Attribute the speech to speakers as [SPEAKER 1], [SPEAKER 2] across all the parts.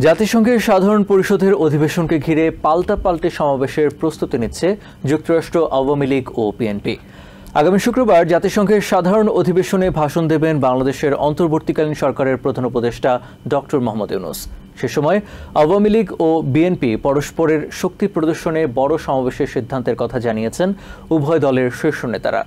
[SPEAKER 1] জাতিসংঘের সাধারণ পরিষদের অধিবেশনকে ঘিরে পাল্টাপাল্টি সমাবেশের প্রস্তুতি নিচ্ছে যুক্তরাষ্ট্র আওয়ামী লীগ ও বিএনপি। আগামী শুক্রবার জাতিসংঘের সাধারণ অধিবেশনে ভাষণ দেবেন বাংলাদেশের অন্তর্বর্তীকালীন সরকারের প্রধান উপদেষ্টা ডক্টর মোহাম্মদ ইউনূস। সে সময় আওয়ামী লীগ ও বিএনপি পরস্পরের শক্তি প্রদর্শনে বড় সমাবেশের সিদ্ধান্তের কথা জানিয়েছেন উভয় দলের শীর্ষ নেতারা।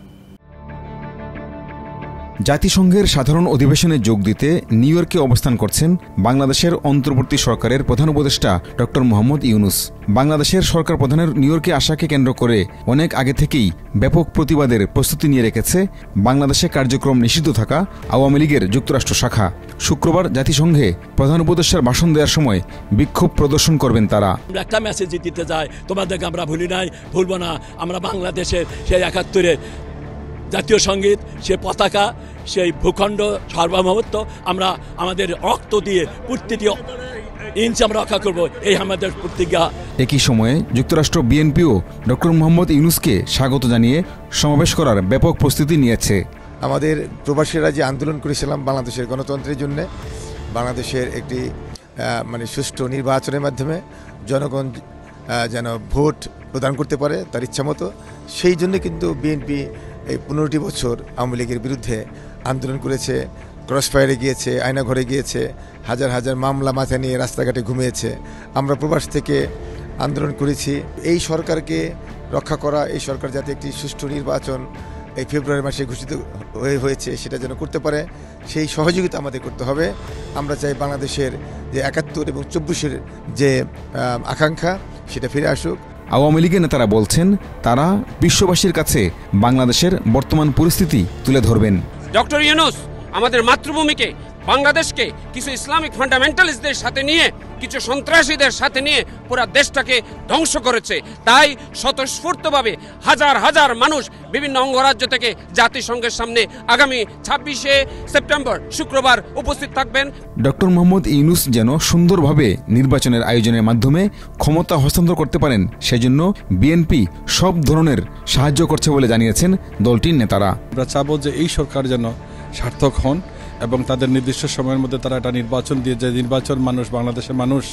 [SPEAKER 2] জাতিসংঘের সাধারণ অধিবেশনে যোগ দিতে নিউ ইয়র্কে অবস্থান করছেন বাংলাদেশের অন্তর্বর্তী সরকারের প্রধান উপদেষ্টা ডক্টর মোহাম্মদ ইউনূস। বাংলাদেশের সরকার প্রধানের নিউ ইয়র্কে আসাকে কেন্দ্র করে অনেক আগে থেকেই ব্যাপক প্রতিবাদের প্রস্তুতি নিয়ে রেখেছে বাংলাদেশে কার্যক্রম নিষিদ্ধ থাকা আওয়ামী লীগের যুক্তরাষ্ট্র শাখা। শুক্রবার জাতিসংঘে প্রধান উপদেষ্টার ভাষণ দেওয়ার সময় বিক্ষোভ প্রদর্শন করবেন তারা।
[SPEAKER 3] একটা মেসেজ দিতে চাই, তোমাদেরকে আমরা ভুলি নাই, ভুলব না। আমরা বাংলাদেশের সেই ৭১-এর জাতীয় সঙ্গীত, সে পতাকা, সেই ভূখণ্ড সার্বভৌমত্ব আমরা আমাদের রক্ত দিয়ে প্রতিটি ইঞ্চ আমরা রক্ষা করব, এই আমাদের প্রতিজ্ঞা।
[SPEAKER 2] একই সময়ে যুক্তরাষ্ট্র বিএনপিও ডক্টর মোহাম্মদ ইউনূসকে স্বাগত জানিয়ে সমাবেশ করার ব্যাপক প্রস্তুতি নিয়েছে।
[SPEAKER 4] আমাদের প্রবাসীরা যে আন্দোলন করেছিলাম বাংলাদেশের গণতন্ত্রের জন্য, বাংলাদেশের একটি সুষ্ঠু নির্বাচনের মাধ্যমে জনগণ যেন ভোট প্রদান করতে পারে তার ইচ্ছামতো, সেই জন্য কিন্তু বিএনপি এই ১৫টি বছর আওয়ামী লীগের বিরুদ্ধে আন্দোলন করেছে, ক্রসফায়ারে গিয়েছে, আয়নাঘরে গিয়েছে, হাজার হাজার মামলা মাথায় নিয়ে রাস্তাঘাটে ঘুমিয়েছে। আমরা প্রবাস থেকে আন্দোলন করেছি এই সরকারকে রক্ষা করা, এই সরকার যাতে একটি সুষ্ঠু নির্বাচন এই ফেব্রুয়ারি মাসে ঘোষিত হয়েছে সেটা যেন করতে পারে, সেই সহযোগিতা আমাদের করতে হবে। আমরা চাই বাংলাদেশের যে ৭১ এবং ২৪-এর যে আকাঙ্ক্ষা সেটা ফিরে আসুক।
[SPEAKER 2] আওয়ামী লীগের নেতারা বলছেন তারা বিশ্ববাসীর কাছে বাংলাদেশের বর্তমান পরিস্থিতি তুলে ধরবেন।
[SPEAKER 5] ডক্টর ইউনূস আমাদের মাতৃভূমিকে, বাংলাদেশকে কিছু ইসলামিক ফান্ডামেন্টালিস্টদের সাথে নিয়ে, কিছু সন্ত্রাসীদের সাথে নিয়ে পুরো দেশটাকে ধ্বংস করেছে। তাই স্বতঃস্ফূর্তভাবে হাজার হাজার মানুষ বিভিন্ন অঙ্গরাজ্য থেকে জাতিসংঘের সামনে আগামী ২৬শে সেপ্টেম্বর শুক্রবার উপস্থিত থাকবেন।
[SPEAKER 2] ডক্টর মোহাম্মদ ইউনূস যেন সুন্দরভাবে নির্বাচনের আয়োজনের মাধ্যমে ক্ষমতা হস্তান্তর করতে পারেন, সেজন্য বিএনপি সব ধরনের সাহায্য করছে বলে জানিয়েছেন দলটির নেতারা।
[SPEAKER 6] আমরা চাবো যে এই সরকার যেন সার্থক হন এবং তাদের নির্দিষ্ট সময়ের মধ্যে তারা একটা নির্বাচন দিয়ে, যে নির্বাচন বাংলাদেশের মানুষ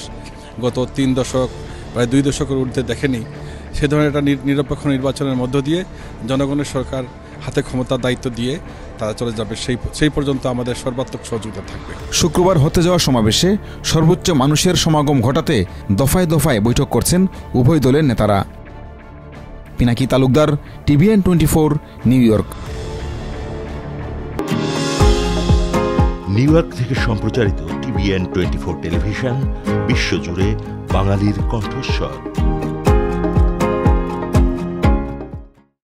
[SPEAKER 6] গত ৩ দশক প্রায় ২ দশকের ঊর্ধ্বে দেখেনি, সে ধরনের একটা নিরপেক্ষ নির্বাচনের মধ্য দিয়ে জনগণের সরকার হাতে ক্ষমতার দায়িত্ব দিয়ে তারা চলে যাবে, সেই পর্যন্ত আমাদের সর্বাত্মক সহযোগিতা থাকবে।
[SPEAKER 2] শুক্রবার হতে যাওয়া সমাবেশে সর্বোচ্চ মানুষের সমাগম ঘটাতে দফায় দফায় বৈঠক করছেন উভয় দলের নেতারা। Pinaki Talukdar, TVN 24, new York.
[SPEAKER 7] New York থেকে সম্প্রচারিত TVN 24 টেলিভিশন বিশ্বজুড়ে বাঙালির কণ্ঠস্বর।